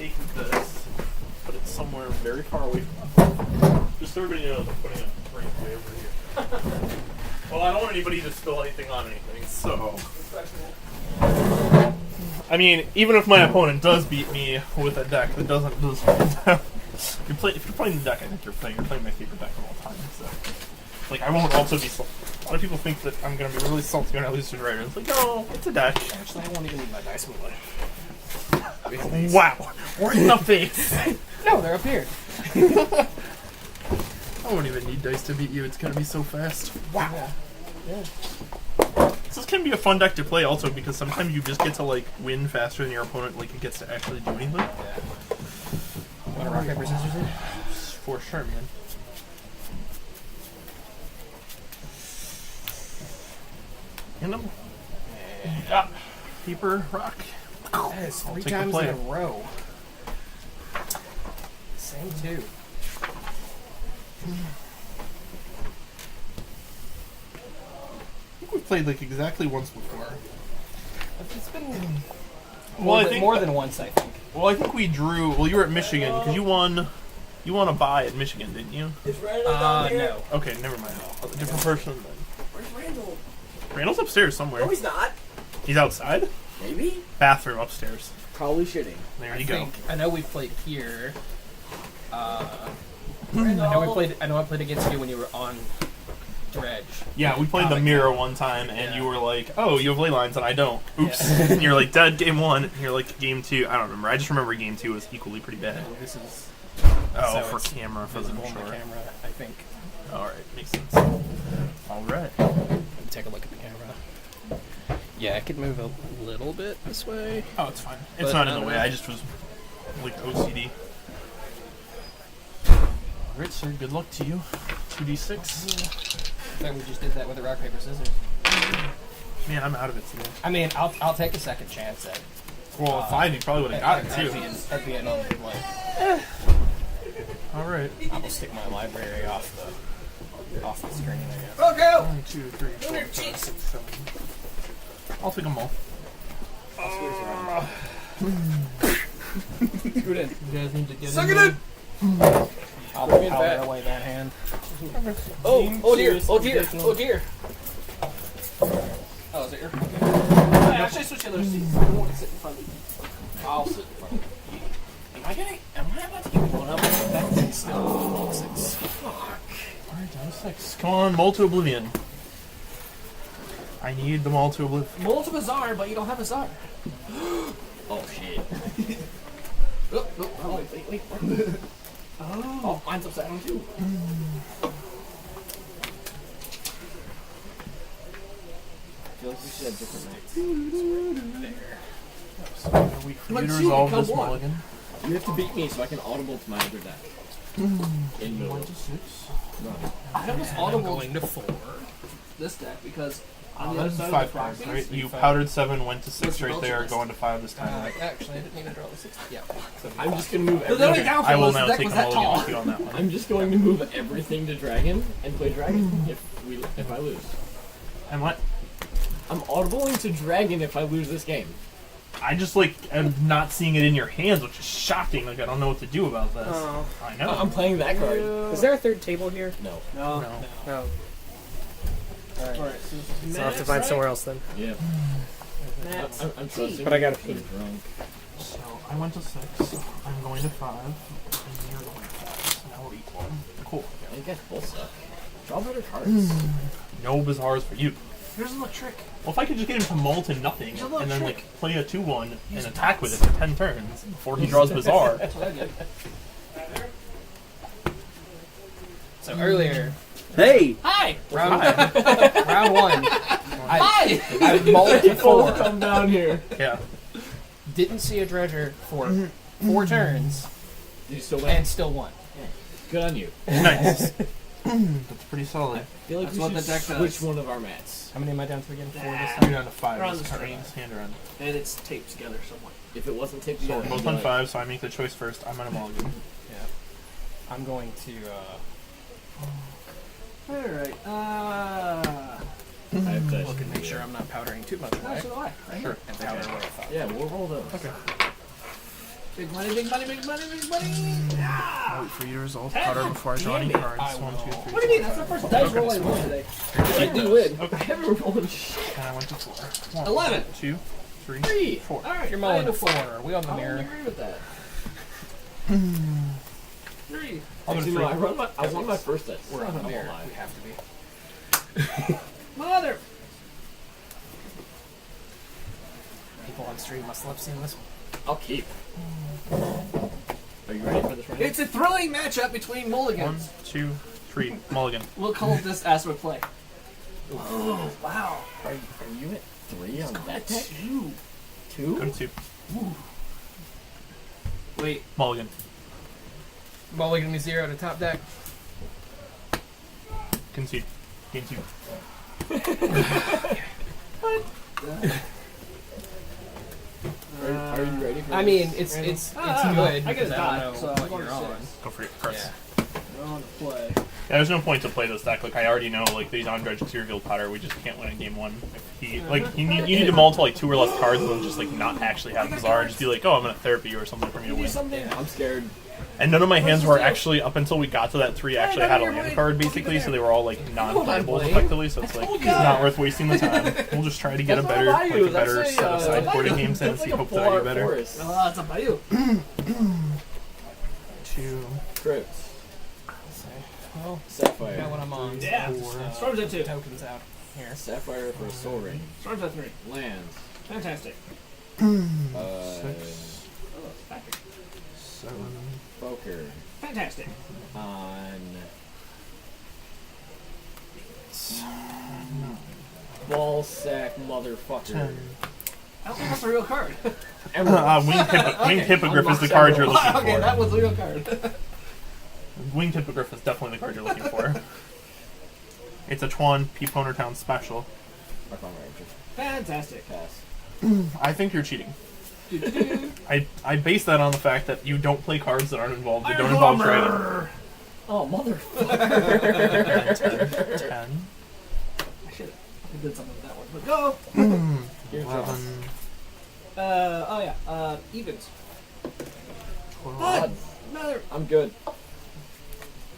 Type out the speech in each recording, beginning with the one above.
take this, put it somewhere very far away from. Just so everybody knows, I'm putting it right way over here. Well, I don't want anybody to spill anything on anything, so. I mean, even if my opponent does beat me with a deck that doesn't if you're playing the deck, I think you're playing my favorite deck of all time. So, like, I won't also be. A lot of people think that I'm gonna be really salty when I lose to Dredge. It's like, no, it's a deck. Actually, I won't even need my dice in the way. Wow, we're in the face. No, they're up here. I won't even need dice to beat you. It's gonna be so fast. Wow. Yeah. This can be a fun deck to play also because sometimes you just get to like win faster than your opponent like it gets to actually do anything. Yeah. Want to rock, paper, scissors here? For sure, man. And yeah. Paper, rock. That is 3 times in a row. Same two. I think we've played like exactly once before. It's been more than once, I think. Well, I think we drew. Well, you were at Michigan because you won. You won a bye at Michigan, didn't you? Is Randall down here? No. Okay, never mind. A different person then. Where's Randall? Randall's upstairs somewhere. No, he's not. He's outside. Maybe. Bathroom upstairs. Probably shitting. There you go. I know we played here. I know I played against you when you were on Dredge. Yeah, we played the mirror one time, and you were like, "Oh, you have ley lines, and I don't." Oops. And you're like, "Dead game 1." And you're like, "Game 2." I don't remember. I just remember game 2 was equally pretty bad. No, this is for camera, for visible the on the camera, I think. All right, makes sense. All right. Take a look at the camera. Yeah, I could move a little bit this way. Oh, it's fine. It's not in the way. I just was like OCD. All right, sir. Good luck to you. 2d6. Then we just did that with the rock, paper, scissors. Man, I'm out of it today. I mean, I'll take a second chance at. Well, at 5, you probably would have got it too. At the end of the play. All right. I will stick my library off the screen. I guess. Rolko! 1, 2, 3, 4, 5, 6, 7. I'll take them all. Scoot in. You guys need to get Suck in it in! I'll powder away that hand. Oh dear! Oh dear! Oh dear! Oh, is it your? Actually, switch the other seats. I don't want to sit in front of you. I'll sit in front of you. Am I about to get blown up? That's still 6. Fuck. Alright, down to 6. Come on, Mall to Oblivion. I need them all to Oblivion. Mold to a czar, but you don't have a czar. Oh shit. Wait. Oh, mine's upside down too. I feel like we should have different nights. There. So a week for you to resolve this mulligan. You have to beat me so I can audible to my other deck. In middle. 1 to 6. No. I almost audible Going to 4. this deck because on Oh, the other that's side 5 of the cards, properties, right? You powdered 7, went to 6 What's the right there, Belgian going to 5 this time. Actually, I didn't even draw the 6. Yeah. I'm just gonna move They're only everything. down for I will most of now the deck take a was that mulligan tall. with you on that one. I'm just going to move everything to dragon and play dragon if I lose. And what? I'm audibling to dragon if I lose this game. I just like am not seeing it in your hands, which is shocking. Like I don't know what to do about this. Oh. I know. I'm playing that card. Is there a third table here? No. no. No. Alright. Alright, So I'll have to find somewhere else then. Yeah. I'm trusting. But I gotta you. pee. Drunk. So I went to 6. I'm going to 5. And you're going to 5. So now we're equal. Cool. You guys both suck. Draw better cards. No bizarres for you. Here's a little trick. Well, if I could just get him to mull to nothing Here's a little and then trick. like play a 2/1 and attack with it for 10 turns before he draws bizarre. That's what I did. So earlier, Hey! Hi! round 1. Hi! I mulled to 4. Come down here. Yeah. Didn't see a dredger for 4 turns Did you still win? and still won. Good on you. Nice. That's pretty solid. I feel like That's we what should the deck switch does. one of our mats. How many am I down to again? 4 this You're time. down to 5. We're on This the Kareem's hand around. And it's taped together somewhere. If it wasn't taped So together, we're both it'd on be 5, so I make the choice first. I'm on a mulligan. Yeah. I'm going to. Alright, I have to look and make sure I'm not powdering too much away. So do I. Right Sure. And powder away 5. Yeah, we'll roll those. Okay. Big money, big money, big money, big money. I'll wait for you to resolve cutter before I draw any cards. I 1, 2, 3. What do you mean? That's the first dice roll I rolled today. I do win. I haven't rolled shit. And I went to 4. 1, 11. 2, 3, 3. 4. Alright, You're mulling I to know 4. We on the I mirror. don't agree with that. 3. I'll go to Actually, 3. no, I won my first dice. We're on the I'm mirror. alive. We have to be. Mother! People on stream must love seeing this one. I'll keep. Are you ready for this round? It's a thrilling matchup between 1, mulligans. 2, 3. Mulligan. We'll call this as we play. Oh, wow. Are you at 3 on that deck? 2. Go to 2. Wait. Mulligan. Mulligan me 0 to top deck. Concede. Game 2. Are you ready for I this? mean, it's good. I get a because I dot, don't know so what I'm you're going on. 6. Go for it. Cards. Yeah. We're on to play. Yeah, there's no point to play this deck. Like I already know, like these on Dredge because you revealed Potter, we just can't win in game 1. If he you need to mull to like 2 or less cards and then just like not actually have Bizarre. Just be like, oh, I'm gonna therapy you or something for me to Do win. something. I'm scared. And none of my hands were actually up until we got to that 3 actually had a land card basically, so they were all like non-playables effectively. So it's like it's not worth wasting the time. We'll just try to get a better set of sideboarding games in and see hope that I do better. Well, that's up by you. 2. Crypts. Well, Sapphire. got what I'm on. Yeah. Storm's at 2. Tokens out here. Sapphire for a soul ring. Storm's at 3. Lands. Fantastic. 6. Oh, package. 7. Poker. Fantastic. On. Ball sack motherfucker. 10. I don't think that's a real card. Winged Hippogriff is the card you're looking Okay, that for. was a real card. Winged Hippogriff is definitely the card you're looking for. It's a Twan Peeponer Town special. Archon Ranger. Fantastic. Pass. I think you're cheating. Do-do-do. I base that on the fact that you don't play cards that aren't involved. That Iron don't involve trading. Bomber. Oh, motherfucker. 10. I should have did something with that one, but go. 11. Oh yeah. Evens. 12. What? Another. I'm good.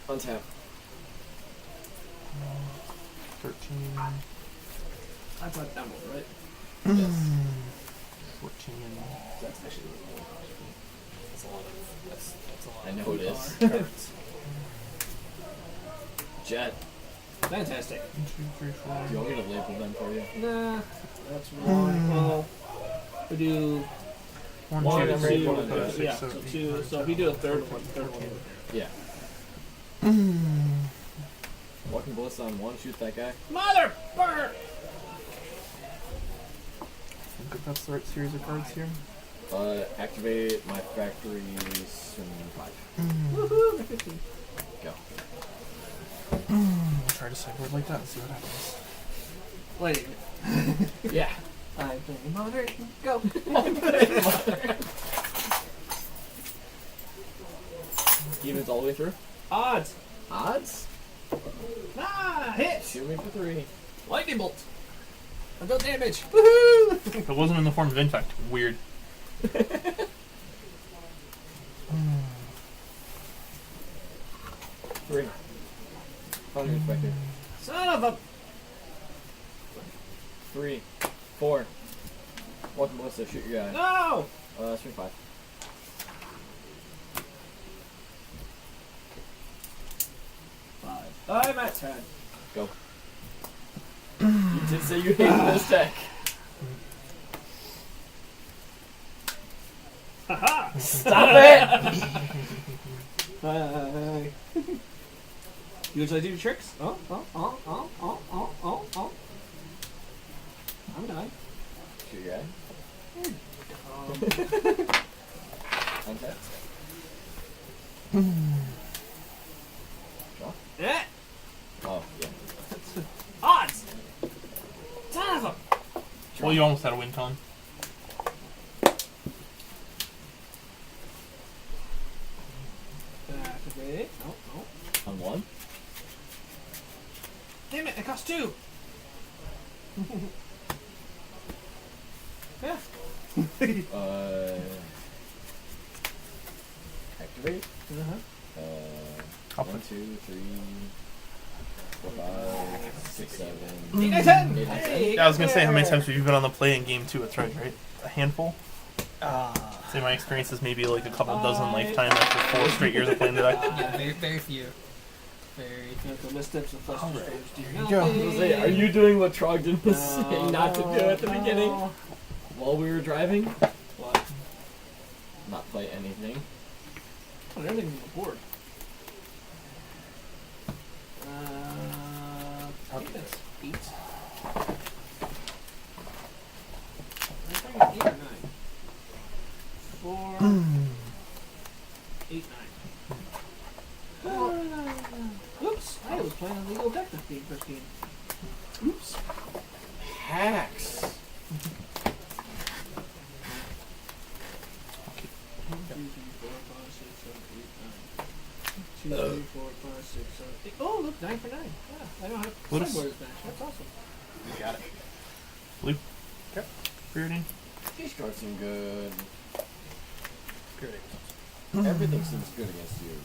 Untap. 13. That's not down one, right? 14. That's actually. That's a lot of. That's a lot. I know it is. Cards. Jet. Fantastic. 1, 2, 3, 4. Do you want me to label them for you? Nah, that's wrong. Well, we do 1, One, 2, and 3, 4, one, 5, yeah. 6, yeah, 7, so 8, 2. 9, So if you do a third one, third one. Yeah. Walking Bliss on 1, shoot that guy. Mother burn! I think that's the right series of cards here. Activate my factory swing 5. Woohoo! 15. Go. We'll try to sideboard like that and see what happens. Wait. Yeah. I'm playing mother. Go. Evens all the way through. Odds. Odds? Ah, hit. Shoot me for 3. Lightning bolt. I dealt damage. Woohoo! It wasn't in the form of infect. Weird. 3. Thunder Inspector. Son of a. 3. 4. Welcome Melissa, shoot your guy. No! Swing 5. I'm at 10. Go. You did say you hated this deck. Haha! Stop it! Hi. Usually do tricks. Oh. I'm done. Shoot your guy. Untap. Draw. Yeah. Oh, yeah. Odds! Son of a. Well, you almost had a win, Tom. Activate. No. On 1. Damn it, it costs 2. Yeah. activate. I'll 1, put 2, 3, 4, 5, 6, 7, 8, 9, 10. 8, 9, 10. Hey, Yeah, I was gonna say, how many times have you been on the play in game 2 at Dredge, right? A handful? Ah. Say my experience is maybe like a couple dozen lifetime after 4 straight years of playing the deck. Yeah, very few. Very few. The missteps of flesh destroyers. go. I was gonna say, are you doing what Trogdon was saying not to do at the beginning? No. While we were driving? What? Not play anything. Oh, everything's on the board. I think that's 8. I think it's 8 or 9. 4, 8, 9. Oops! I was playing a legal deck this game, first game. Oops. Hacks. 1, 2, 3, 4, 5, 6, 7, 8, 9. 2, 3, 4, 5, 6, 7, 8. Oh, look, 9 for 9. Yeah, I don't have Lotus. sideboard as match. That's awesome. You got it. Blue. Okay. Bearding. These cards seem good. Good. Everything seems good against you.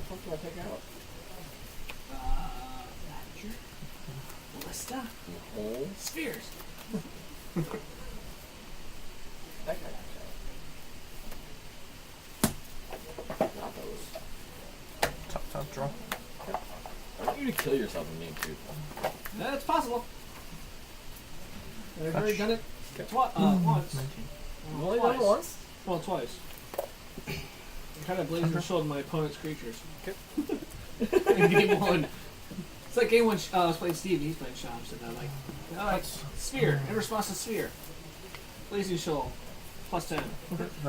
What do I take out? Badger. Ballista. Hole. Spheres. That guy got out. Not those. Top draw. I want you to kill yourself in game 2. That's possible. I've already done it once. 19. You've only done it once? Well, twice. I kind of blazing showed my opponent's creatures. In game 1. It's like game 1, I was playing Steve, he's playing Shams, and I'm like, Sphere, in response to Sphere. Blazing Shoal, plus 10.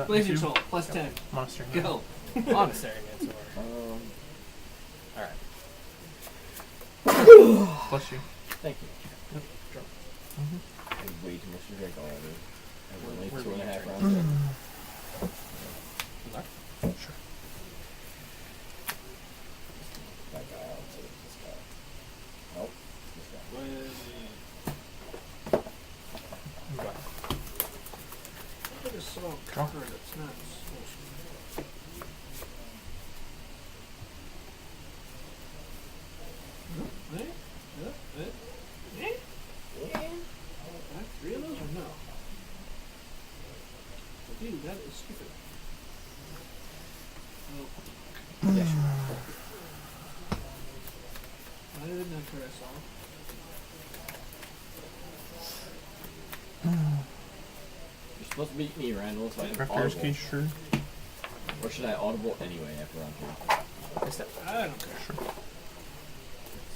Blazing Shoal, plus 10. Monster. Go. Monastery Manticore. Alright. Bless you. Thank you. Yep. Draw. I had way too much to drink already. I was only We're 2.5 drinking. rounds in. Sure. That guy, I'll take this guy. Nope. This guy. I just saw a cover that's not supposed to. Eh? Eh? 3 of those or no? Dude, that is stupid. Oh. Yeah, sure. Why did it not clear us all? You're supposed to beat me, Randall, so I can Raptor's audible. Cage, sure. Or should I audible anyway after round 2? I don't care. Sure.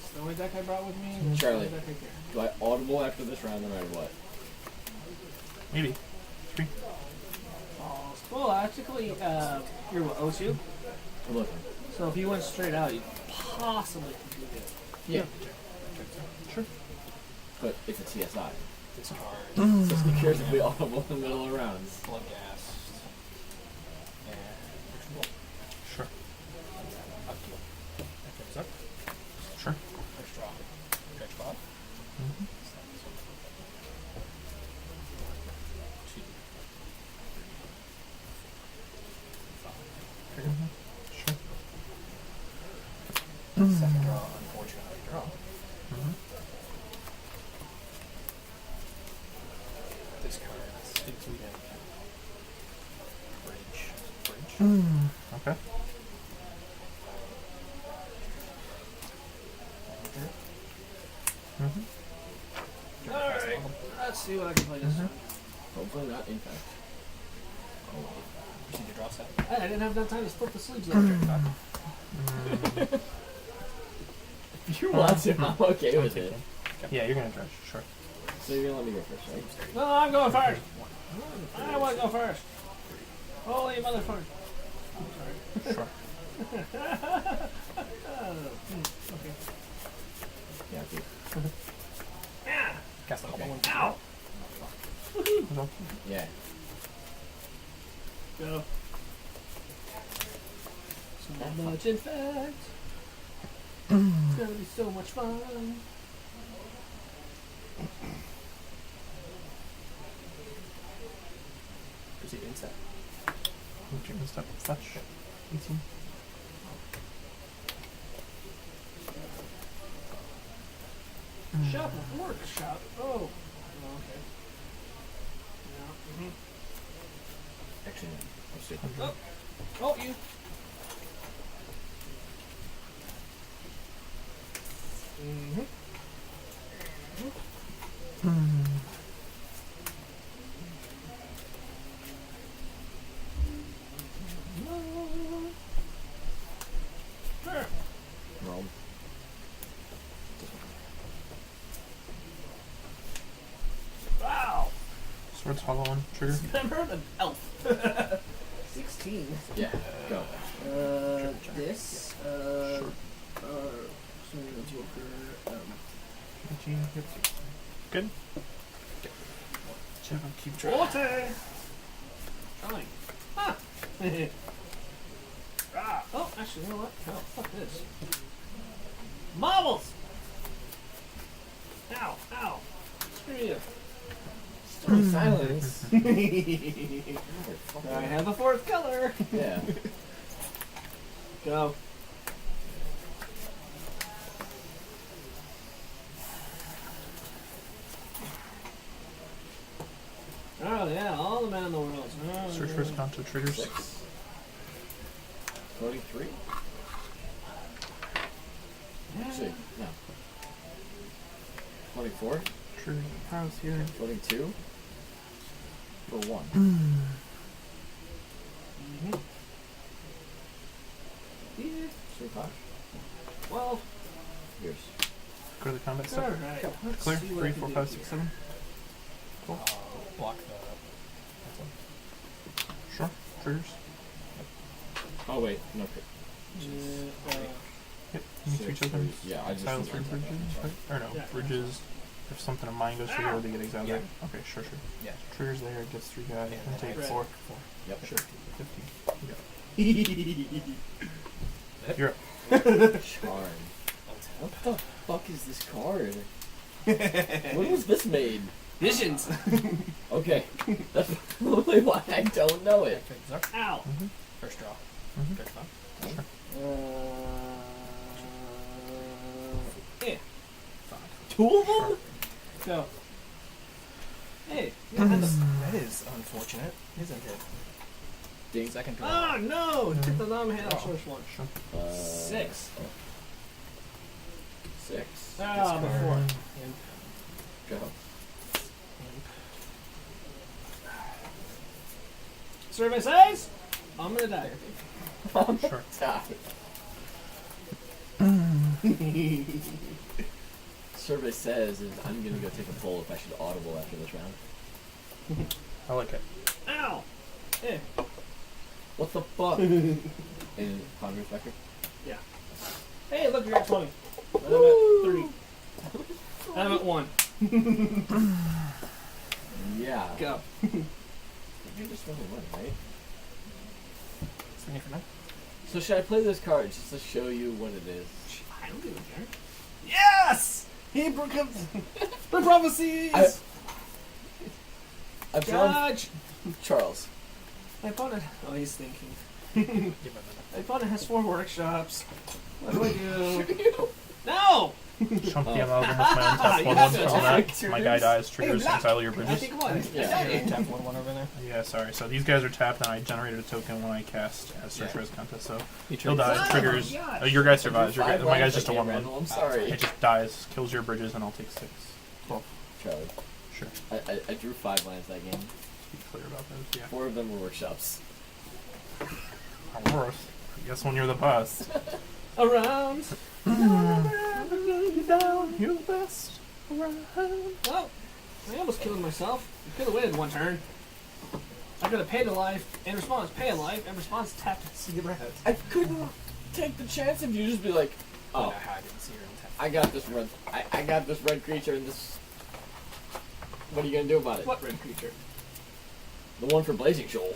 It's the only deck I brought with me. It's Charlie. the only deck I care. Do I audible after this round no matter what? Maybe. 3. Well, actually, you're what, O2? I'm looking. So if you went straight out, you possibly could do this. Yeah. Sure. But it's a TSI. Discard. So who cares if we audible in the middle of rounds? Bloodghast. And ritual. Sure. Up to that comes up. Sure. First draw. Dredge bot. Mm-hmm. 2, 3, 4, 5. Mm-hmm. Sure. Second draw, unfortunately, draw. Mm-hmm. Discard. Into deck. Bridge. Okay. Mm-hmm. Alright, let's see what I can play this time. Hopefully not impact. Proceed to draw set. Hey, I didn't have enough time to split the sleeves though. If you want to, I'm okay with it. Yeah, you're gonna Dredge. Sure. So you're gonna let me go first, right? No, I'm going first. I want to go first. Holy motherfucker. Sure. Okay. Yeah, dude. Cast a couple ones. Ow! No. Yeah. Go. So much in fact. It's gonna be so much fun. Proceed instead. Chicken step fetch. 18. Shop of workshop. Oh. Okay. Yeah. Actually, no. Let's see. Oh, you. Sure. Roll. Wow. Swords follow one. Trigger. Remember an elf. 16. Yeah, go. This. Sure. Swimming Joker. 18. Yep. Good. Check and keep track. Water! Trying. Ah! Ah! Oh, actually, you know what? No, fuck this. Marbles! Ow, ow. Screw you. Stone silence. I have a fourth color. Yeah. Go. Oh yeah, all the men in the world. Oh, Search first count to triggers. 6. 43. Actually, no. 24. Trigger house here. 42. For 1. Yeah. 35. 12. Yours. Go to the combat step. Alright. Let's Clear. see what 3, I can 4, do 5, here. 6, 7. Block the. Sure. Triggers. Oh, wait. No. Yep. You need to each other. Yeah, I just. Silence for remembered bridges. that. Right? Or no, Yeah. bridges. If something of mine goes through, or they get exiled. Yeah. Right? Okay, sure. Yeah. Triggers there, gets 3 guys, Yeah, and take right. 4. Yep. Sure. 15. Yeah. You're up. Charm. What the fuck is this card? When was this made? Visions. Okay. That's probably why I don't know it. Ow. First draw. Mhm. First draw. Yeah. 5. 2 of them? Go. Hey. Yeah, That is unfortunate, isn't it? Ding. Second draw. oh no! Hit the nominated Oh. first one. Sure. 6. 6. Ah, before. Go. Survey says I'm gonna die. Sure. Stop. Survey says is I'm gonna go take a poll if I should audible after this round. I like it. Ow! Eh. What the fuck? In Congress record? Yeah. Hey, look, you're at 20. And I'm at 3. And I'm at 1. Yeah. Go. You just really won, right? Swing it for 9. So should I play this card just to show you what it is? I don't give a care. Yes! He becomes the prophecies! I've drawn Dodge! Charles. My opponent. Oh, he's thinking. Give him My opponent has 4 workshops. What do I do? No! Chunk Oh. the amalgam with my own tap You 1 got 1 the from attack that. My guy dies, triggers, block. exile your I bridges. think one. Yeah. I got it. you. Tap 1 over there. Yeah, sorry. So these guys are tapped, and I generated a token when I cast as Search Yeah. Res Contest. So He he'll triggers. die, Son of a triggers. gosh. Your guy survives. Your guy, 5 my guy's lands just a I 1 can't 1. handle, I'm sorry. It just dies, kills your bridges, and I'll take 6. Charlie. Sure. I drew 5 lands that game. Be clear about those. Yeah. 4 of them were workshops. Aurora. Guess when you're the best. Around. Down, you're the best. Around. Well, I almost killed myself. I could have waited 1 turn. I could have paid a life, in response, pay a life, in response, tapped to see the red. I couldn't take the chance of you just be like, Oh, oh, I didn't see her in tap. I got this red. I got this red creature and this. What are you gonna do about it? What red creature? The one for Blazing Shoal.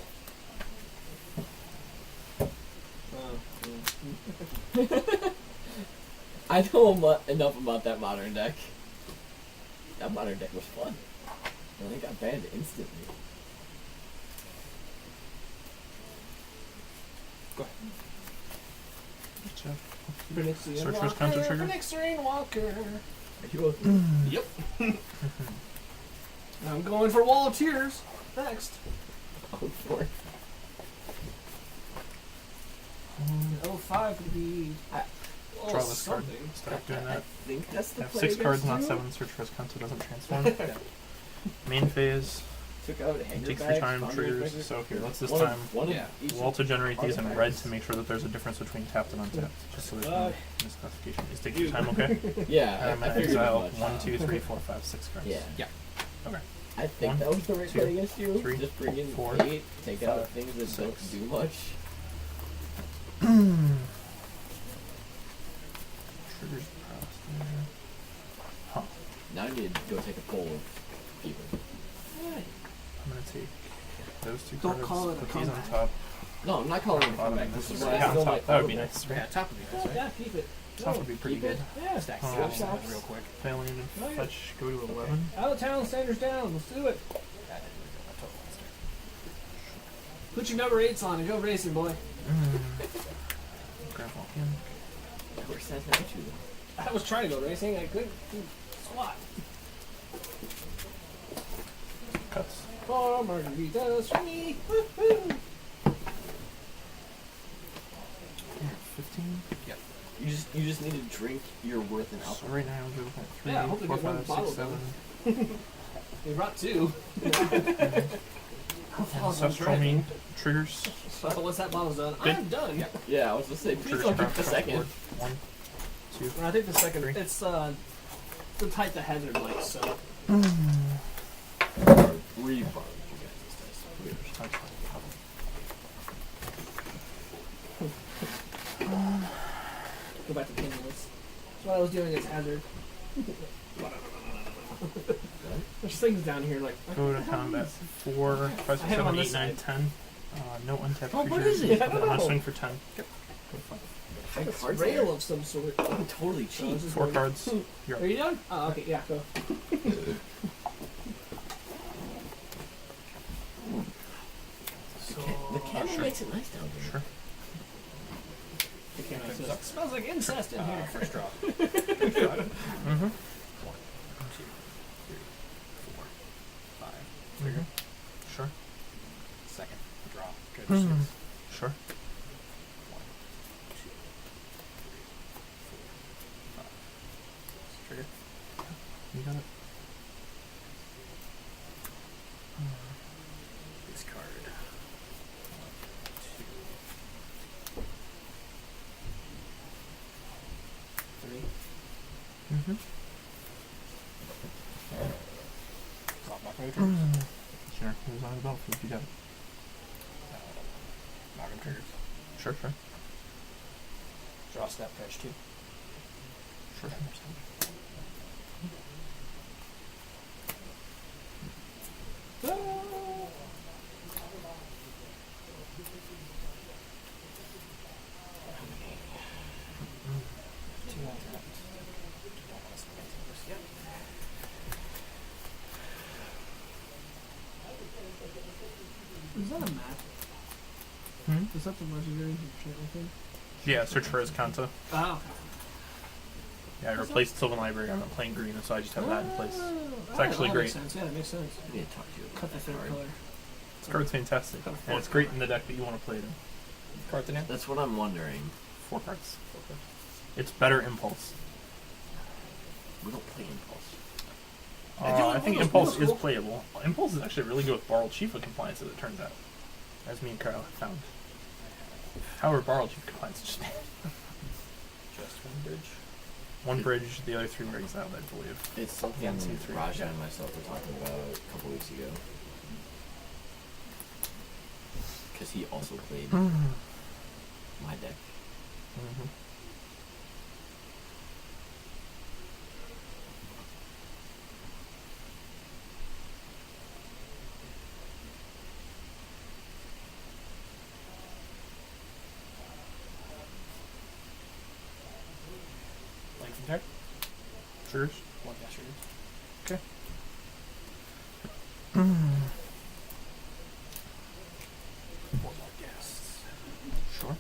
I know enough about that modern deck. That modern deck was fun. And they got banned instantly. Go ahead. Phoenix Search for counter trigger. Phoenix Walker. Are you Yep. I'm going for Wall of Tears next. going for it? 05 could be. Draw this card. something. Start doing I that. think that's the Have play 6 cards, not against you. 7. Search for his counter doesn't transform. Main phase. Took out hanger Takes 3 bags, time, conduit triggers. breakers. So here, let's this One of- time. one of Yeah. each We'll also generate these in red artifacts. to make sure that there's a difference between tapped and untapped. Just so there's no misclassification. Is take You. your time, okay? Yeah, I'm I gonna figured as exile much. 1, 2, 3, 4, 5, 6 cards. Yeah. Yeah. Okay. I think 1, that was the right 2, play against you. 3, Just bring in 4, 8, take out 5, things that 6. don't do much. Triggers across there. Huh. Now I need to go take a poll of people. I'm gonna take those 2 Don't cards. call it a Put these on comeback. top. No, I'm not calling it a Bottom, comeback. and This this is is why I on still top. might That would be hold it. nice. Yeah, top would be nice, right? Yeah, keep it. Top would be pretty keep good. it. Yeah. Stack Oh. seals Shops. real quick. Failing and Oh, yeah. fetch. Go to 11. Out of town, Sanders down. Let's do it. Yeah, I didn't really do my total last turn. Put your number 8s on and go racing, boy. Grab all in. Of course, that's not you. I was trying to go racing. I couldn't squat. Cuts. Oh, margaritas for me. Woo-hoo. 15. You just need to drink your worth in So alcohol. right now we're looking at 3, Yeah, I hope to 4, get one 5, bottle 6, done. 7. We brought 2. Ancestral mean triggers. So once that bottle's done, Good. I'm done. Yeah. Yeah, I was gonna say, please Triggers don't drink across the the second. board. 1, 2. And I think the second, 3. it's the type that Hazard likes, so. Reborrow you guys this dice. Go back to Kingdoms. That's what I was doing as Hazard. There's things down here like. Go to combat. 4, 5, 6, I have 'em on 7, 8, this 9, side. 10. No untapped Oh, what creatures. is it? I don't I'm gonna know. swing for 10. It's a Cards rail there. of some sort. I'm totally So cheap. this is 4 going- cards. You're Are up. you done? Oh, okay, yeah, go. The candle Sure. makes it nice down there. Sure. It smells like incest in here. First draw. Mm-hmm. 1, 2, 3, 4, 5. Trigger. Sure. Second draw. Good. Mhm. 6. Sure. 1, 2, 3, 4, 5. Trigger. You got it. Discard. 1, 2, 3. Mm-hmm. Drop back my triggers. Sure. Who's on the battlefield? You got it. Amalgam triggers. Sure, sure. Draw step dredge 2. Sure. Two untapped. Don't want to spend anything yet. Is that a map? Hmm? Is that the legendary enchantment thing? Yeah, search for his Kanta. Oh, Yeah, I replaced Sylvan Library. I'm not playing green, so I just have that in place. It's actually great. Makes sense. Yeah, it makes sense. I need to talk to you Cut about the that third card. color. This card's fantastic. Got a And it's great in the deck that you want to play it in. Card to now. That's what I'm wondering. 4 cards. It's better Impulse. We don't play Impulse. I think Impulse Impulse is cool. playable. Impulse is actually really good with Borrowed Chief of Compliance, as it turns out. As me and Kyle have found. However, Borrowed Chief of Compliance is just Just one bridge. 1 bridge, the other 3 were exiled, I believe. It's something Yeah, 2, 3. Raja Yeah. and myself were talking about a couple weeks ago. Because he also played my deck. Mm-hmm. Length and turn. Triggers? 1 dash triggers. Okay. Four more guests. Sure.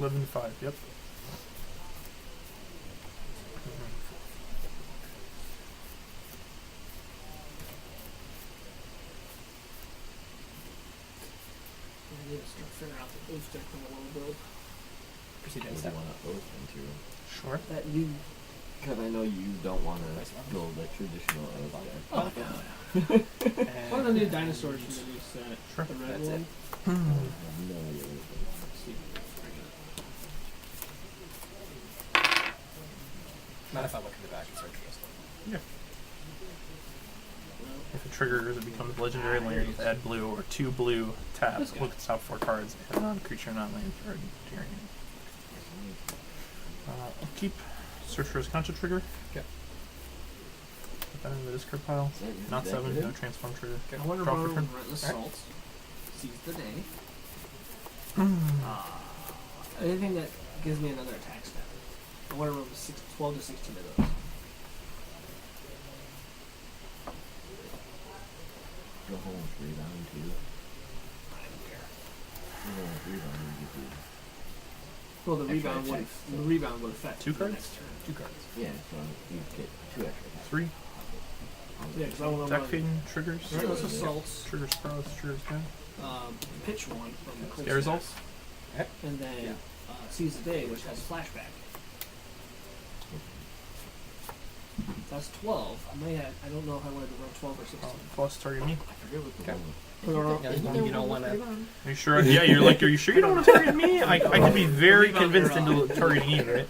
11-5. Yep. I need to start figuring out the boost deck from a little build. Proceed What and do you step. want to oath into? Sure. That you. Because I know you don't want to build a traditional oath deck. Oh, And one of the new dinosaurs from the new set. Sure. The red That's one. I have no idea what it is. Let's see. Bring it up. Mind if I look in the back and search for this one? Yeah. Well, If it triggers, it becomes legendary land with add blue or 2 blue tap. This guy. Look at the top 4 cards. And non-creature, non-land card. I'll keep Sorcerer's Contra trigger. Okay. Put that in the discard pile. Is that your Not deck 7, today? no transform trigger. I wonder Draw about for turn. Relentless Alright. Assault. Seize the day. Anything that gives me another attack step. I want to roll 12 to 16 of those. Go home with rebound too. I don't care. Go home with rebound and give you. Well, the Extra rebound would attacks. the rebound would affect 2 the cards? next turn. 2 cards. Yeah, so you get 2 extra attacks. 3. Yeah, because I want to Deck run fading triggers. Relentless Assaults, Triggers Prowess, triggers down. pitch one from the Cold Scare Snap, results. and then Seize the Day, which has flashback. That's 12. I don't know if I wanted to run 12 or 16. Plus target me. I forget what the Okay. one was. Yeah, as long as you don't want to. Are you sure? Yeah, you're like, are you sure you don't want to target me? I could be very Rebound convinced your into targeting you, right?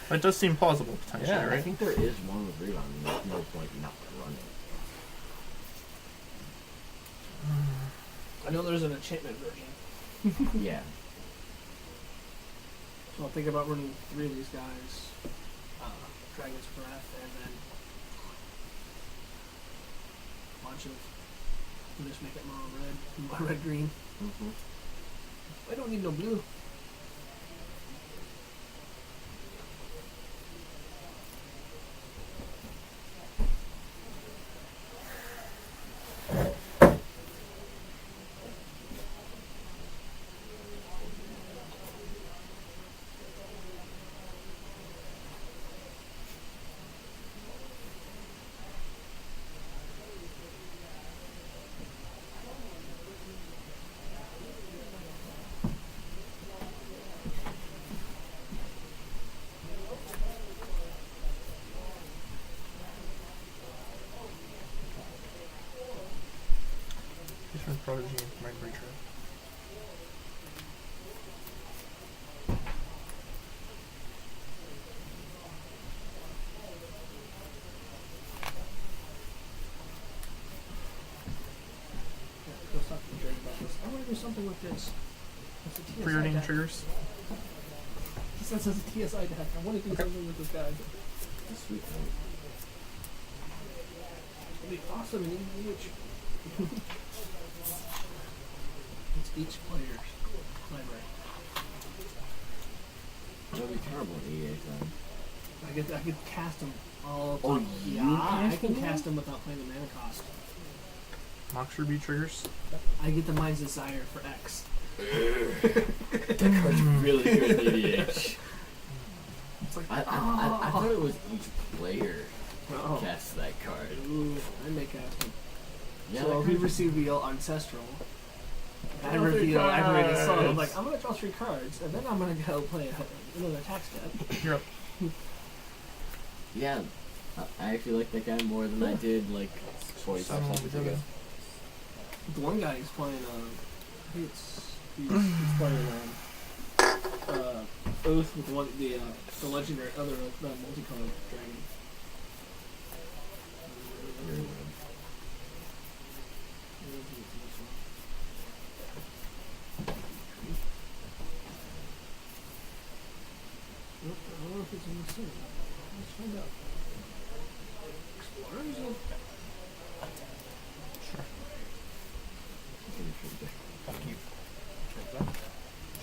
That does seem plausible, potentially, Yeah, I right? think there is one with rebound and there's no point not running. I know there's an enchantment version, Yeah. so I'll think about running 3 of these guys. Dragon's Breath, and then a bunch of. We'll just make it mono red, red green. I don't need no blue. Different prodigy and mind reacher. Yeah, go talk to Dredge about this. I want to do something with this. It's a TSI Preordained deck. triggers. He says it's a TSI deck. I want to do something with this guy. That's sweet. It'd be awesome in EDH. It's each player's library. That'd be terrible in EA then. I could cast them all. Oh, time. you Yeah, I cast can them? cast them without playing the mana cost. Moxer beat triggers. I get the Mind's Desire for X. That card's really good in EDH. It's like, I thought it was each player oh. casts that card. Ooh, I may cast them. Yeah, so that if we card's- receive the Ancestral, I Draw 3 reveal activated cards. soul. I'm like, I'm gonna draw 3 cards, and then I'm gonna go play another attack step. You're up. Yeah, I actually like that guy more than I did like 45 seconds ago. The one guy is playing, I think he's playing Oath with the legendary other Oath, the multicolored dragon. Nope, I don't know if it's in the city. Let's find out. Explorers of Sure. Fuck you.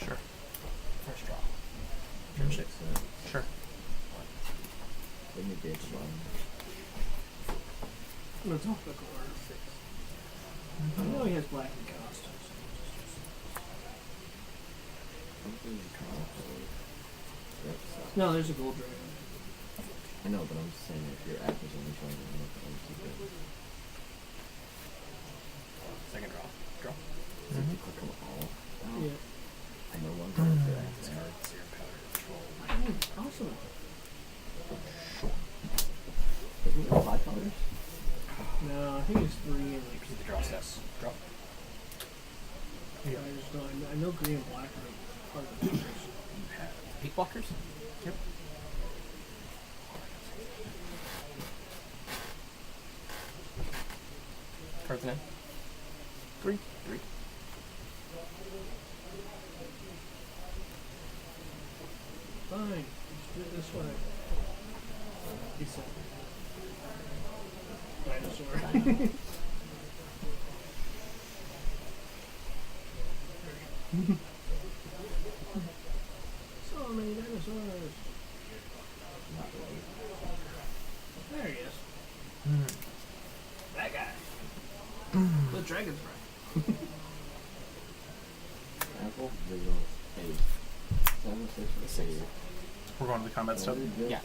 Sure. First draw. Turn 6. Sure. Let me ditch one. Let's off the card. I know he has black and costumes. Something in the cards. No, there's a gold dragon. I know, but I'm just saying if your act is only showing you one, then keep it. Second draw. Draw. So if you click them all out, Yeah. I no longer have to act. Discard 0 powder control. Awesome. Isn't it 5 colors? No, I think it's 3 and like Repeat the draw steps. Draw. I just know. I know green and black are part of the pictures. You have peak blockers. Yep. Cards in. 3. 3. Fine. Let's do it this way. He said. Dinosaur. So many dinosaurs. There he is. That guy. The dragon's breath. Apple, visual, save. 7, 6, or save. We're going to the combat stuff. Yeah.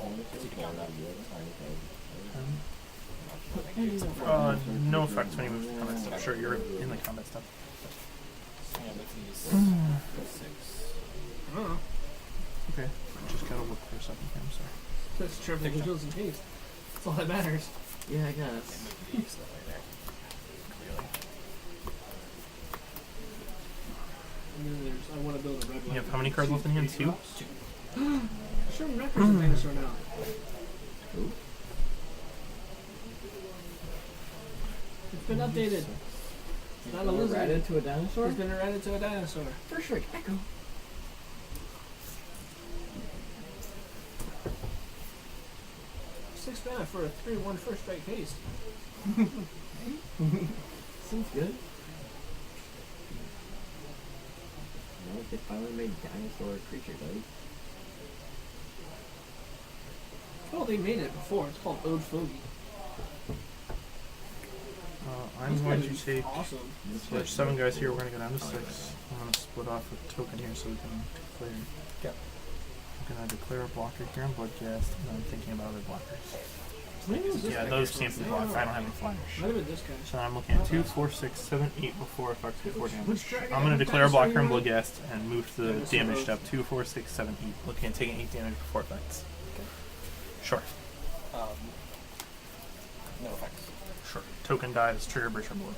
No effects when you move to combat stuff. Sure, you're in the combat stuff. And with these 6. I don't know. Okay. Just gotta look for a second here, I'm sorry. That's triple Take visuals and haste. That's all that matters. Yeah, I And guess. move these that way there. Clearly. And then there's, I want to build a red You one. have how many cards left in hand? 2? 2. Sherman Rector's a dinosaur now. Who? It's been updated. It's not a lizard. Ratted to a dinosaur? It's been erected to a dinosaur. First strike, echo. 6 mana for a 3/1 first strike haste. Seems good. Now they finally made dinosaur creature type. Oh, they made it before. It's called Ode Fogey. I'm going to take. Awesome. So there's 7 guys here. We're going to go down to 6. I'm going to split off a token here so we can declare. Yep. I'm going to declare a blocker here on Bloodcast, and I'm thinking about other blockers. Maybe it was this Yeah, guy. those can't be blocked. I don't have any flyers. Might have been this guy. So I'm looking at 2, 4, 6, 7, 8 before effects before damage. Which dragon? I'm going to declare a Dinosaur blocker in you want? Bloodcast and move to the damage step. 2, 4, 6, 7, 8. Looking at taking 8 damage before effects. Okay. Sure. No effects. Sure. Token dies, trigger breacher blow.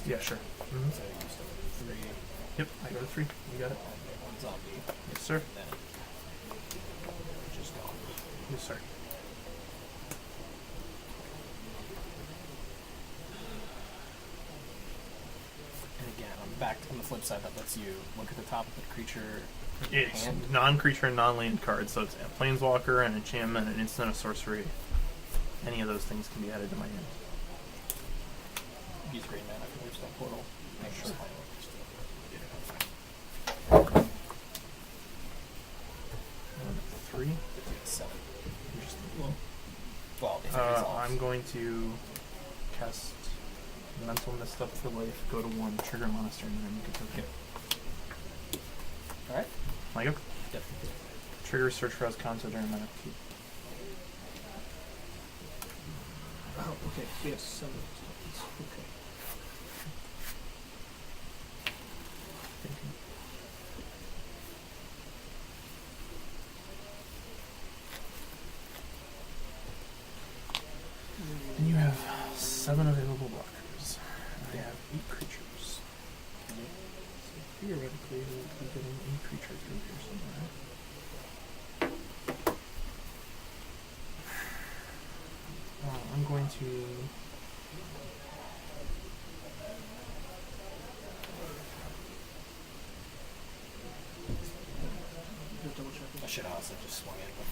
Yeah, sure. So you still have 3. Yep, I go to 3. You got it. And 1 zombie. Yes, sir. And then just gone. Yes, sir. And again, on the flip side, that lets you look at the top of the creature. It's hand. non-creature and non-land cards, so it's a planeswalker, an enchantment, an instant, a sorcery. Any of those things can be added to my hand. Use green mana for your step portal. Make sure. Sure. 3. 7. Interesting. Well, if it resolves. I'm going to cast Mental Mist up for life, go to 1, trigger monster, and then make a token. Alright. Like it? Definitely. Trigger search for Ascanto during mana keep. Oh, okay. We have 7 tokens. Okay. Thank you. And you have 7 available blockers. I have 8 creatures. So theoretically, we'll be getting a creature through here somewhere. I'm going to. Just double check I it. should also just swung in with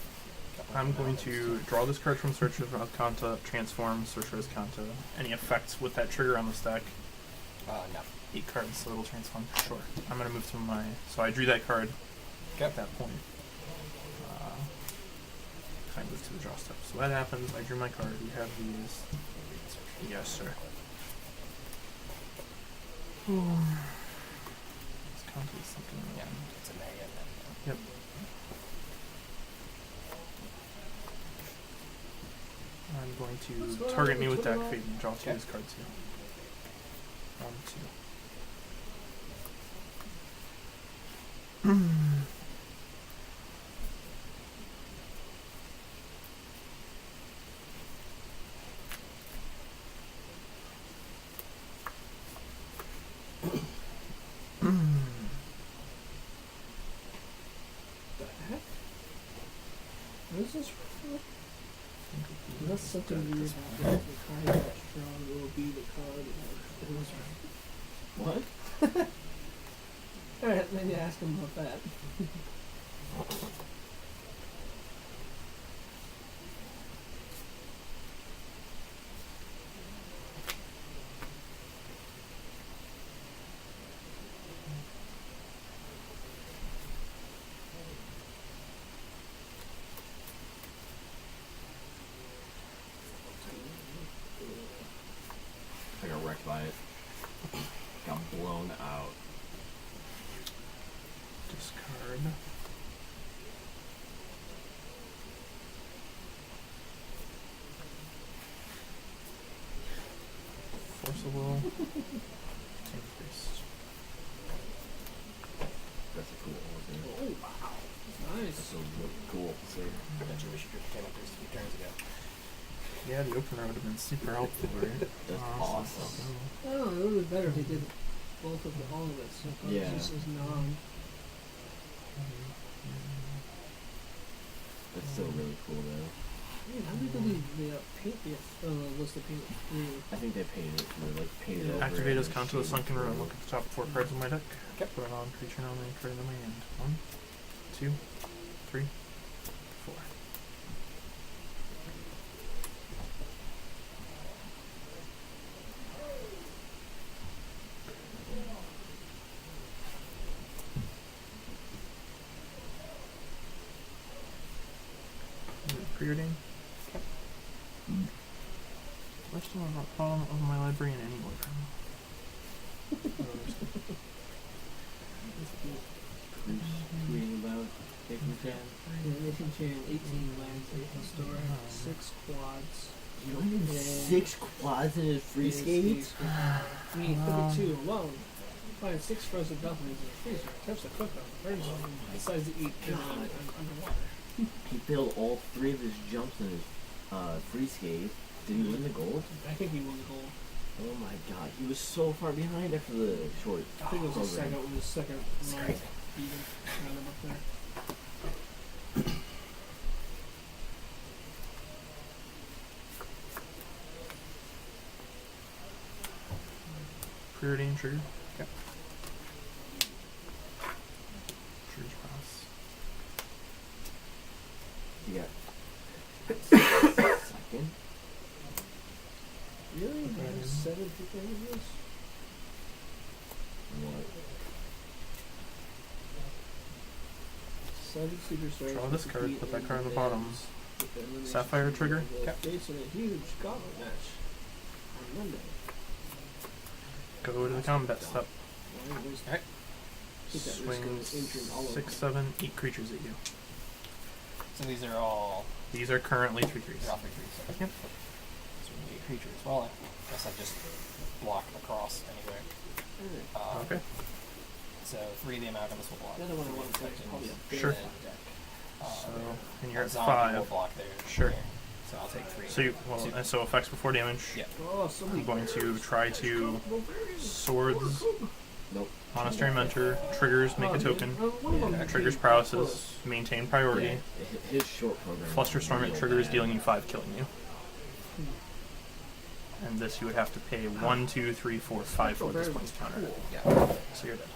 a couple I'm of going battles. to draw this card from Search of Ascanta, transform Search of Ascanta. Any effects with that trigger on the stack? No. 8 cards, so it'll transform. Sure. I'm going to move to my. So I drew that card at that point. I move to the draw step. So that happens. I drew my card. We have these. Yes, sir. Ascanta is something. Yeah, it's a May and then. Yep. I'm going to target me with deck fade and draw 2 of these cards here. Round 2. The heck? What is this for? Unless something weird happens, the card that's drawn will be the card that was What? Alright, maybe ask him about that. I got wrecked by it. Got blown out. Discard. Force a will. Take priest. That's a cool one, isn't it? Oh, wow. Nice. That's a really cool. So, I bet you wish you came up here a few turns ago. Yeah, the opener would have been super helpful, right? that's awesome. Oh, it would be better if he did both of all of it. So Yeah. this is non. That's still really cool, though. Man, how did they paint the list of paint blue? I think they painted it, painted over Activate it as and count to the shaded sunken it. room. Look at the top 4 cards of my deck. Okay. Put it on creature nominated card in my hand. 1, 2, 3, 4. Preordain. Where's the bottom of my library in any order? Tweeting about taking a chance. Nation Chain, 18 lands, 8 historic, 6 quads. You only need Yeah. 6 quads in his free skates? I mean, look at 2 alone. Find 6 frozen dumplings in the freezer. Attempts to cook them. Burns them. Decides to eat them underwater. He filled all 3 of his jumps in his free skate. Did he win the gold? I think he won the goal. Oh my god, he was so far behind after the short I think it was the program. second It's round. crazy. Even round him up there. Preordain trigger. Okay. Trigger's pass. He got second. Really? Okay. There's 7 people in this? What? 7 superstars. Draw this to card, compete put that in card on the bottom. events with the elimination Sapphire chamber trigger. will face in a huge gauntlet match on Monday. Go to the combat step. Why was Alright. Keep that risk of injuring all Swing of 6, them. 7, 8 creatures at you. So these are all These are currently 3/3s. they're all 3/3s. Yep. So we need creatures. Well, I guess I just block across anyway. Alright. Okay. So 3 of the amalgams will block. The other one I want to play is probably a big Sure. deck. So, and you're at Zombie will 5. block there. Sure. There. So I'll take 3. So you, well, and so effects before damage. Yeah. Oh, so many I'm going to try to swords, Nope. monastery mentor, triggers, make a token, triggers paralysis, maintain priority, Yeah, his short program. flusterstorm at real triggers, bad. dealing you 5, killing you. And this you would have to pay 1, 2, 3, 4, 5 for this points counter. Yeah. So you're dead.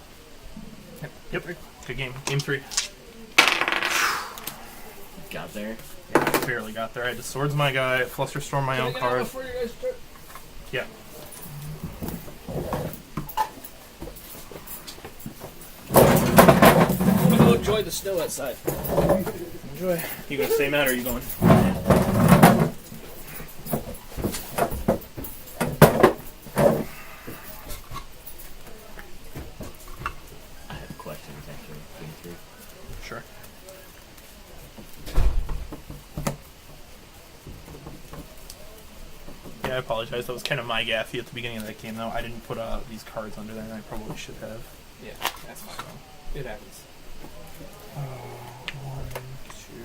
Yep. Good game. Game 3. Got there. Yeah, I barely got there. I had to swords my guy, flusterstorm my own card. Before you guys start. Yeah. I'm gonna go enjoy the snow outside. Enjoy. You gonna stay mad or are you going? I have questions after game 3. Sure. I apologize. That was kind of my gaffy at the beginning of that game, though. I didn't put these cards under there, and I probably should have. Yeah, that's fine. It happens. 1, 2, 3,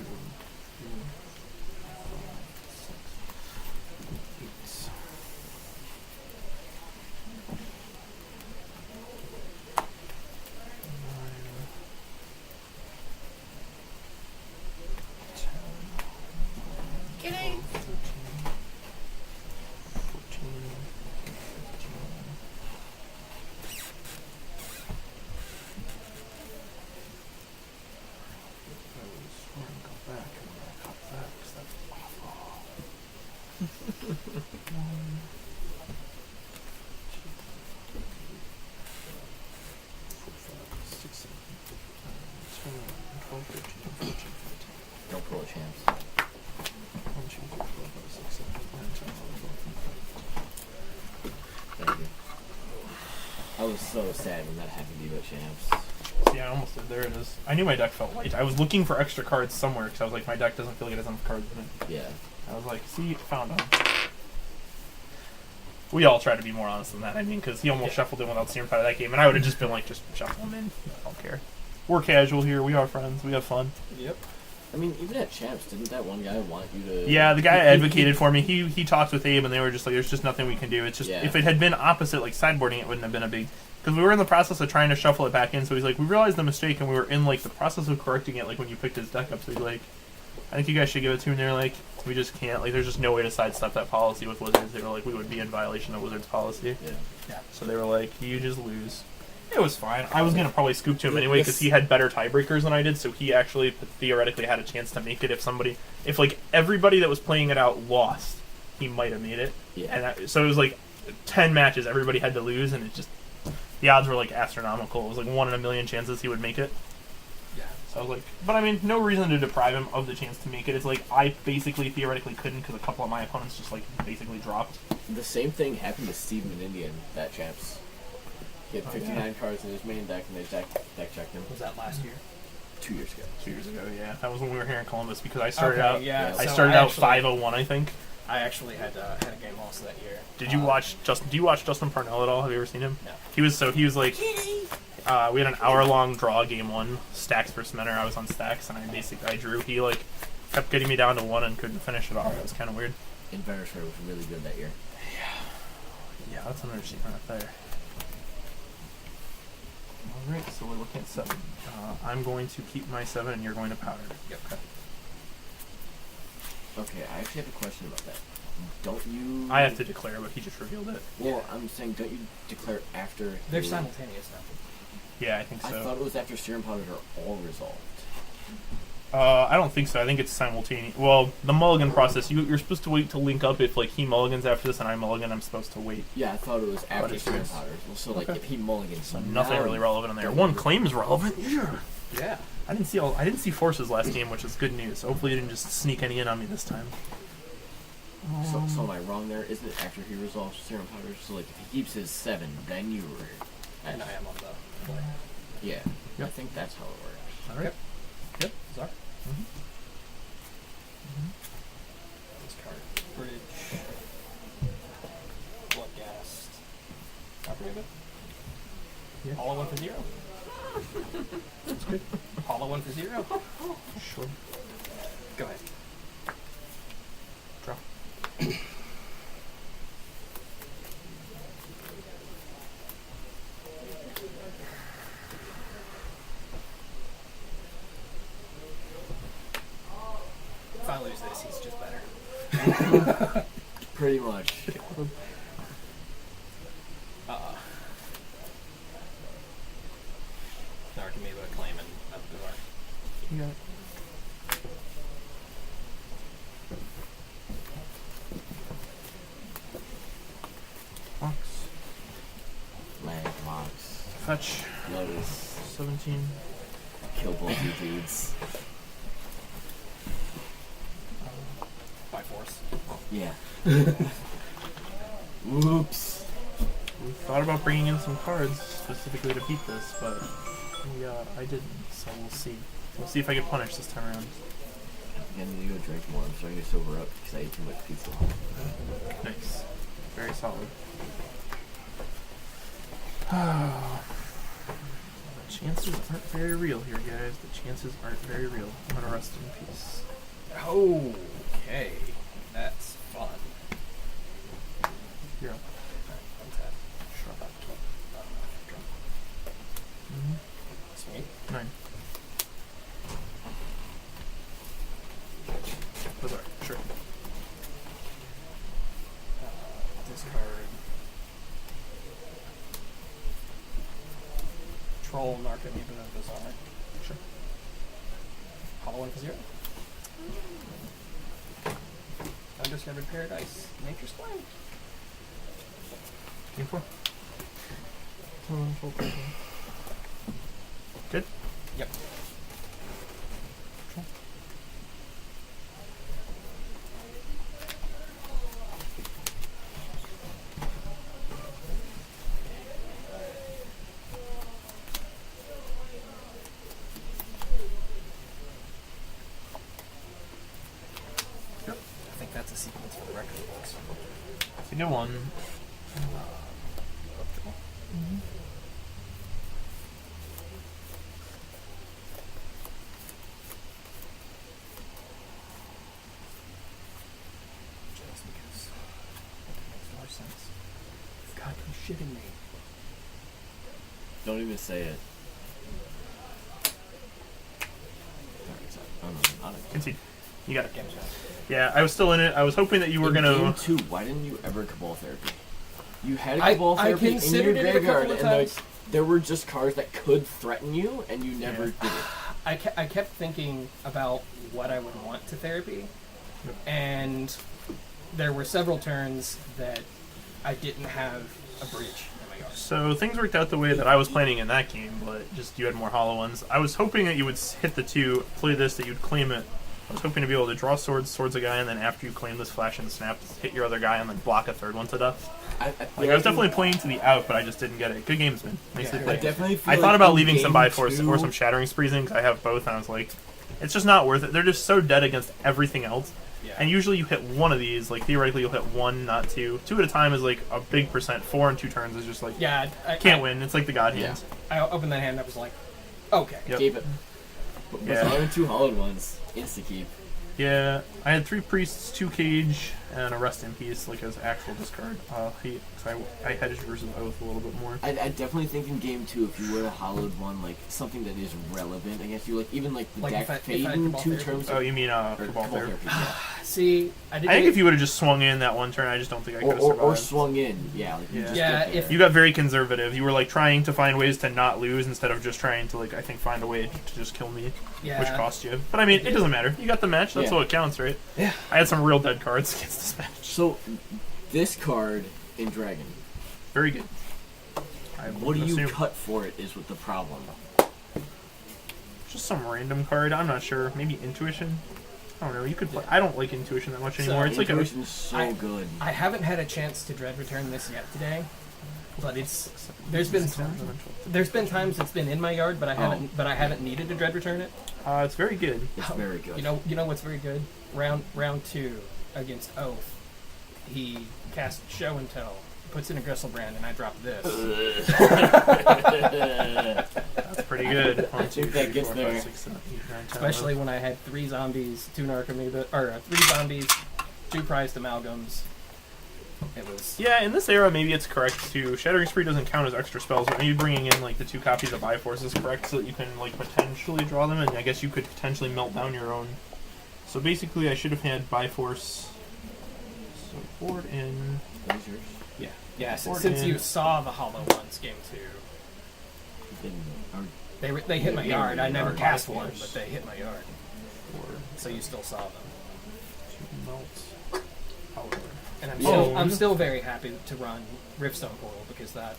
4, 5, 6, 8. Don't pull a champs. 1, 2, 3, 4, 5, 6, 7, 8, 9, 10, 11, 12. Thank you. I was so sad when that happened to you at champs. See, I almost did. There it is. I knew my deck felt light. I was looking for extra cards somewhere because I was like, my deck doesn't feel like it has enough cards in it. Yeah. I was like, see, found them. We all try to be more honest than that. I mean, because he almost shuffled in without seeing part of that game, and I would have just been like, just shuffle him in. I don't care. We're casual here. We are friends. We have fun. Yep. I mean, even at champs, didn't that one guy want you to... Yeah, the guy advocated for me. He talked with Abe, and they were just like, there's just nothing we can do. It's just, if it had been opposite, like sideboarding, it wouldn't have been a big... Because we were in the process of trying to shuffle it back in, so he's like, we realized the mistake, and we were in, like, the process of correcting it, like, when you picked his deck up. So he's like, I think you guys should give it to him. And they're like, we just can't. Like, there's just no way to sidestep that policy with Wizards. They were like, we would be in violation of Wizards policy. Yeah. So they were like, you just lose. It was fine. I was going to probably scoop to him anyway because he had better tiebreakers than I did, so he actually theoretically had a chance to make it if like everybody that was playing it out lost, he might have made it. Yeah. And so it was like 10 matches, everybody had to lose, and it just, the odds were like astronomical. It was like 1 in a million chances he would make it. Yeah. So I was like, but I mean, no reason to deprive him of the chance to make it. It's like, I basically theoretically couldn't because a couple of my opponents just like basically dropped. The same thing happened to Steven Indian at champs. He had 59 cards in his main deck, and they deck checked him. Was that last year? 2 years ago. 2 years ago, yeah. That was when we were here in Columbus because I started Okay, out. yeah. I So started I out actually- 501, I think. I actually had a game also that year. Did you watch Justin? Do you watch Justin Parnell at all? Have you ever seen him? No. He was like, we had an hour-long draw game 1, Stacks versus Menor. I was on Stacks, and I drew. He like kept getting me down to 1 and couldn't finish it off. It was kind of weird. Inversary was really good that year. Yeah, that's another secret right there. All right, so we're looking at 7. I'm going to keep my 7, and you're going to powder. Yep. Okay, I actually have a question about that. Don't you... I have to declare, but he just revealed it. Well, I'm saying, don't you declare after... They're simultaneous now. Yeah, I think so. I thought it was after Serum Powders are all resolved. I don't think so. I think it's simultaneous. Well, the mulligan process, you're supposed to wait to link up if like he mulligans after this and I mulligan. I'm supposed to wait. Yeah, I thought it was after it's Serum yours. Powders. Well, so like Okay. if he mulligans, So nothing now- really relevant in there. One claim is relevant. Yeah. Yeah. I didn't see forces last game, which is good news. Hopefully, you didn't just sneak any in on me this time. So am I wrong there? Isn't it after he resolves Serum Powders? So like if he keeps his 7, then you were... And I am on the play. Yeah. Yep. I think that's how it works. All right. Yep. Sorry. Mhm. Discard. Bridge. Bloodghast. Operator. Yeah. Hollow 1 for 0. That's good. Hollow 1 for 0. Sure. Go ahead. Draw. If I lose this, he's just better. Pretty much. Now I can maybe claim and up the door. You got it. Box. Land, Mox, Fetch. Lotus, 17. kill both you dudes. By force. Yeah. Whoops. We thought about bringing in some cards specifically to beat this, but I didn't. So we'll see. We'll see if I get punished this time around. I need to go drink more. I'm starting to sober up because I ate too much pizza. Nice. Very solid. The chances aren't very real here, guys. The chances aren't very real. I'm gonna rest in peace. Okay, that's fun. You're up. Shrub up. Sweet. 9. That's alright. Sure. Discard. Troll, Narca, even though those aren't. Sure. Hollow 1 for 0. Undiscovered Paradise. Nature's Flame. Game 4. Good? Yep. I think that's a sequence for the record books. So you get 1. Just because it makes more sense. God, you're shitting me. Don't even say it. Concede. You got it. Game shot. Yeah, I was still in it. I was hoping that you were In gonna. Game 2, why didn't you ever Cabal Therapy? You had a I Cabal Therapy in your considered it a couple graveyard, of and times. there were just cards that could threaten you, and you never Yeah. did it. I kept thinking about what I would want to therapy, Yep. and there were several turns that I didn't have a breach in my yard. So things worked out the way that I was planning in that game, but just you had more hollow ones. I was hoping that you would hit the 2, play this, that you'd claim it. I was hoping to be able to draw swords a guy, and then after you claim this flash and snap, hit your other guy and then block a third one to death. I Like I was definitely playing to the out, but I just didn't get it. Good games, man. Nicely Yeah, I played. definitely feel I like thought about in leaving some Game Biforce 2 or some Shattering Sprees in because I have both, and I was like, it's just not worth it. They're just so dead against everything else. Yeah. And usually you hit one of these, like theoretically you'll hit 1, not 2. 2 at a time is like a big percent. 4 in 2 turns is just like, Yeah, can't win. It's like the God hands. I opened that hand. I was like, okay. Yep. Keep it. But Yeah. only 2 hollowed ones. Insta keep. Yeah, I had 3 priests, 2 cage, and a rest in peace, like as actual discard. I hedged versus Oath a little bit more. I definitely think in Game 2, if you were a hollowed one, like something that is relevant against you, like even like the Like deck if I fading Cabal 2 Therapy? turns. Oh, you mean or Cabal Therapy? yeah. See, I didn't. I think if you would have just swung in that one turn, I just don't think I could have survived. Or swung in, yeah. Like you Yeah. just Yeah, get if there. You got very conservative. You were like trying to find ways to not lose instead of just trying to like I think find a way to just kill me, yeah, which cost you. But I mean, it doesn't matter. You got the match. That's Yeah. what counts, right? Yeah. I had some real dead cards against this match. So, this card in Dragon, Very good. I what do would you assume. cut for it is with the problem. Just some random card. I'm not sure. Maybe Intuition. I don't know. You could play. I don't like Intuition that much anymore. It's like a. Intuition's so I- good. I haven't had a chance to dread return this yet today, but there's been times it's been in my yard, but I haven't needed to dread return it. It's very good. It's very good. You know what's very good? Round 2 against Oath, he casts Show and Tell, puts in a Gristlebrand, and I drop this. That's pretty good. 1, 2, think that 3, gets 4, there. 5, 6, 7, 8, 9, 10, Especially when I had 3 zombies, 2 Narcomoeba, or 3 zombies, 2 prized amalgams. It was. Yeah, in this era, maybe it's correct to Shattering Spree doesn't count as extra spells, but maybe bringing in like the 2 copies of Biforce is correct, so that you can like potentially draw them, and I guess you could potentially melt down your own. So basically, I should have had Biforce. So board in. Lasers. Yeah, Board since in. you saw the Hollow ones game 2, they hit my yard. I never Yard cast Biforce. one, but they hit my yard. Board So you still saw them. to melt. Power. And Oh. I'm still very happy to run Riftstone Portal because that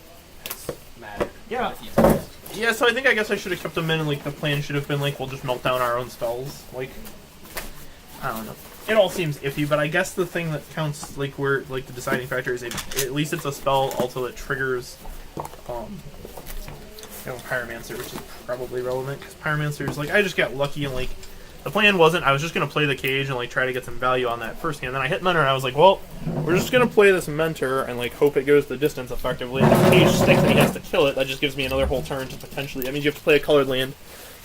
has mattered. Yeah. quite a few times. Yeah, so I guess I should have kept them in, and like the plan should have been like we'll just melt down our own spells. Like, I don't know. It all seems iffy, but I guess the thing that counts, like where like the deciding factor is at least it's a spell also that triggers, Pyromancer, which is probably relevant because Pyromancer is like I just got lucky and like the plan wasn't I was just gonna play the cage and like try to get some value on that first game. Then I hit Menor and I was like, well, we're just gonna play this Mentor and like hope it goes the distance effectively. And if Cage sticks and he has to kill it, that just gives me another whole turn to potentially. That means you have to play a colored land,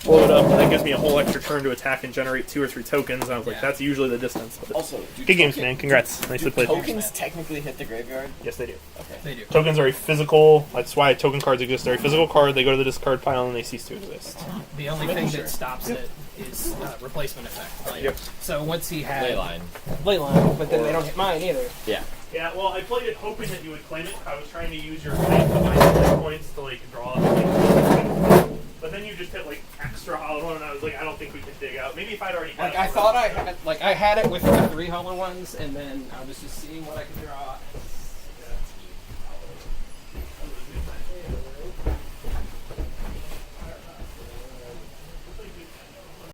blow it up, and that gives me a whole extra turn to attack and generate 2 or 3 tokens. And I was like, Yeah. that's usually the distance. But Also, good games, man. Congrats. Nicely played. Tokens technically hit the graveyard. Yes, they do. Okay. They do. Tokens are a physical. That's why token cards exist. They're a physical card. They go to the discard pile and they cease to exist. The only thing that stops it is replacement effect. Like, Yep. So once he had Leyline. Leyline, but then they don't hit mine either. Yeah. Yeah, well, I played it hoping that you would claim it. I was trying to use your claim to buy points to like draw up. But then you just hit like extra hollow one, and I was like, I don't think we can dig out. Maybe if I'd already had Like it I thought I had it with the 3 hollow ones, and then I was just seeing what I could draw.